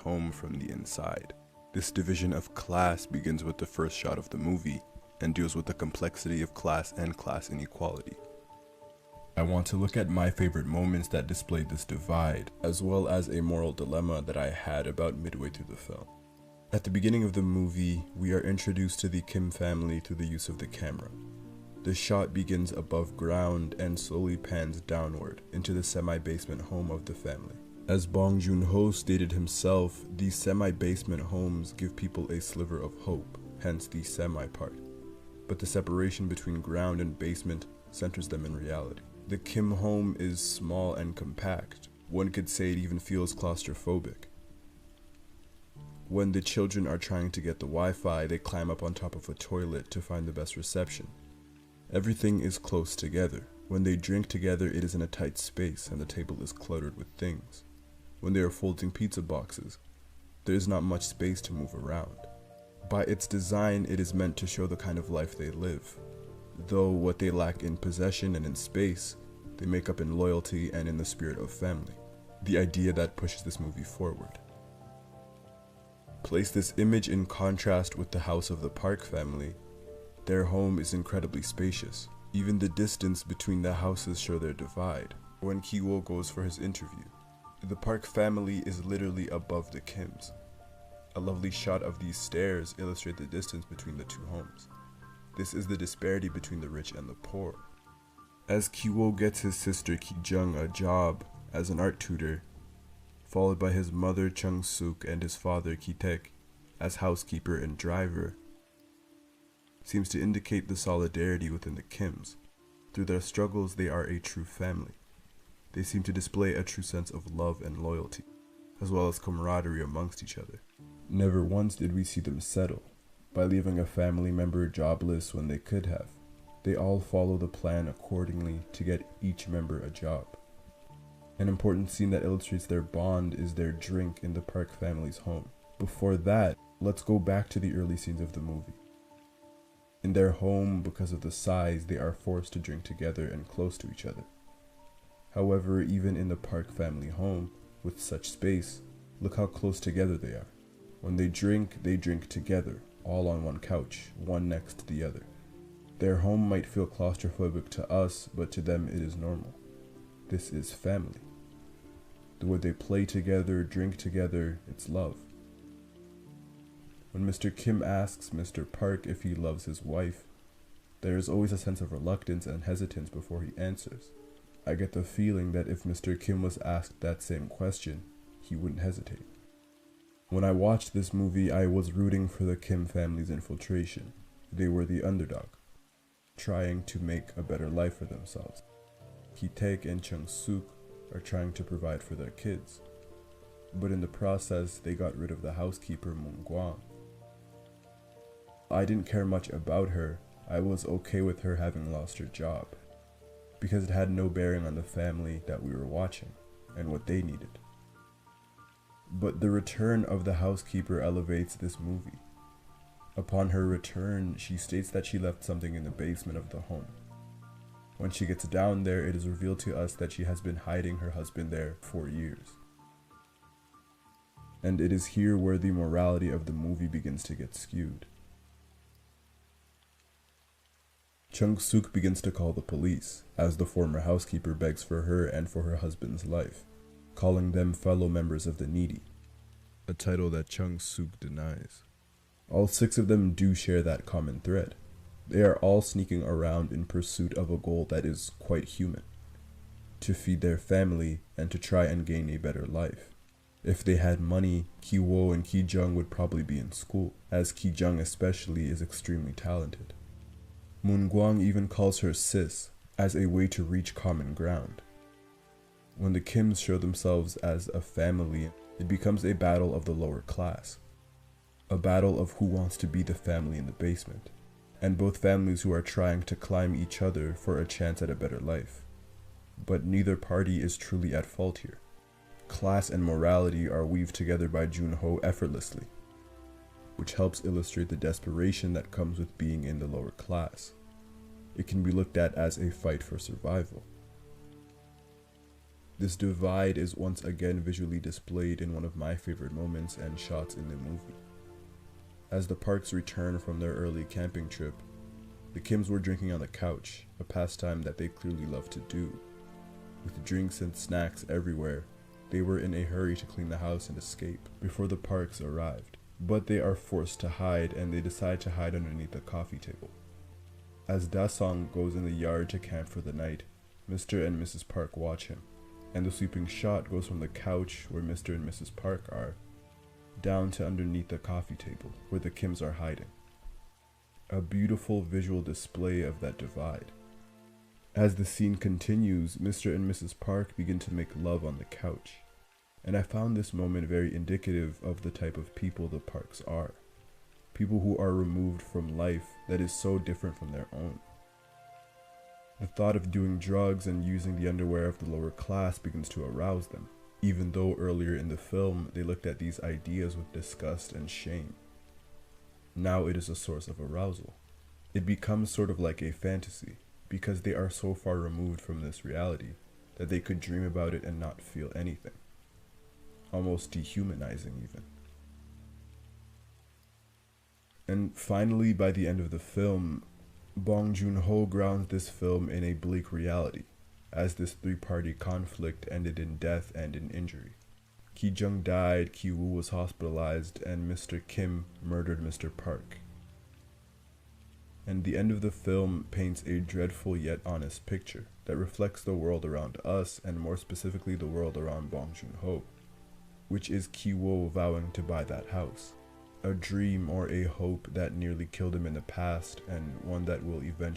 home from the inside. This division of class begins with the first shot of the movie and deals with the complexity of class and class inequality. I want to look at my favorite moments that displayed this divide, as well as a moral dilemma that I had about midway through the film. At the beginning of the movie, we are introduced to the Kim family through the use of the camera. The shot begins above ground and slowly pans downward into the semi-basement home of the family. As Bong Joon-ho stated himself, these semi-basement homes give people a sliver of hope, hence the semi part. But the separation between ground and basement centers them in reality. The Kim home is small and compact. One could say it even feels claustrophobic. When the children are trying to get the Wi-Fi, they climb up on top of a toilet to find the best reception. Everything is close together. When they drink together, it is in a tight space and the table is cluttered with things. When they are folding pizza boxes, there is not much space to move around. By its design, it is meant to show the kind of life they live. Though what they lack in possession and in space, they make up in loyalty and in the spirit of family. The idea that pushes this movie forward. Place this image in contrast with the house of the Park family. Their home is incredibly spacious. Even the distance between the houses show their divide. When Ki-woo goes for his interview, the Park family is literally above the Kims. A lovely shot of these stairs illustrate the distance between the two homes. This is the disparity between the rich and the poor. As Ki-woo gets his sister Ki-jung a job as an art tutor, followed by his mother Chung-suk and his father Ki-taek as housekeeper and driver, seems to indicate the solidarity within the Kims. Through their struggles, they are a true family. They seem to display a true sense of love and loyalty, as well as camaraderie amongst each other. Never once did we see them settle by leaving a family member jobless when they could have. They all follow the plan accordingly to get each member a job. An important scene that illustrates their bond is their drink in the Park family's home. Before that, let's go back to the early scenes of the movie. In their home, because of the size, they are forced to drink together and close to each other. However, even in the Park family home, with such space, look how close together they are. When they drink together, all on one couch, one next to the other. Their home might feel claustrophobic to us, but to them it is normal. This is family. The way they play together, drink together, it's love. When Mr. Kim asks Mr. Park if he loves his wife, there is always a sense of reluctance and hesitance before he answers. I get the feeling that if Mr. Kim was asked that same question, he wouldn't hesitate. When I watched this movie, I was rooting for the Kim family's infiltration. They were the underdog, trying to make a better life for themselves. Ki-taek and Chung-suk are trying to provide for their kids, but in the process, they got rid of the housekeeper Moon-gwang. I didn't care much about her. I was okay with her having lost her job, because it had no bearing on the family that we were watching and what they needed. But the return of the housekeeper elevates this movie. Upon her return, she states that she left something in the basement of the home. When she gets down there, it is revealed to us that she has been hiding her husband there for years. And it is here where the morality of the movie begins to get skewed. Chung-suk begins to call the police, as the former housekeeper begs for her and for her husband's life, calling them fellow members of the needy, a title that Chung-suk denies. All 6 of them do share that common thread. They are all sneaking around in pursuit of a goal that is quite human, to feed their family and to try and gain a better life. If they had money, Ki-woo and Ki-jung would probably be in school, as Ki-jung especially is extremely talented. Moon-gwang even calls her sis, as a way to reach common ground. When the Kims show themselves as a family, it becomes a battle of the lower class. A battle of who wants to be the family in the basement, and both families who are trying to climb each other for a chance at a better life. But neither party is truly at fault here. Class and morality are weaved together by Joon-ho effortlessly, which helps illustrate the desperation that comes with being in the lower class. It can be looked at as a fight for survival. This divide is once again visually displayed in one of my favorite moments and shots in the movie. As the Parks return from their early camping trip, the Kims were drinking on the couch, a pastime that they clearly love to do. With drinks and snacks everywhere, they were in a hurry to clean the house and escape before the Parks arrived. But they are forced to hide, and they decide to hide underneath the coffee table. As Dasong goes in the yard to camp for the night, Mr. and Mrs. Park watch him, and the sweeping shot goes from the couch where Mr. and Mrs. Park are, down to underneath the coffee table where the Kims are hiding. A beautiful visual display of that divide. As the scene continues, Mr. and Mrs. Park begin to make love on the couch, and I found this moment very indicative of the type of people the Parks are. People who are removed from life that is so different from their own. The thought of doing drugs and using the underwear of the lower class begins to arouse them, even though earlier in the film they looked at these ideas with disgust and shame. Now it is a source of arousal. It becomes sort of like a fantasy, because they are so far removed from this reality that they could dream about it and not feel anything. Almost dehumanizing even. And finally, by the end of the film, Bong Joon-ho grounds this film in a bleak reality, as this three-party conflict ended in death and in injury. Ki-jung died, Ki-woo was hospitalized, and Mr. Kim murdered Mr. Park. And the end of the film paints a dreadful yet honest picture that reflects the world around us, and more specifically the world around Bong Joon-ho, which is Ki-woo vowing to buy that house. A dream or a hope that nearly killed him in the past, and one that will eventually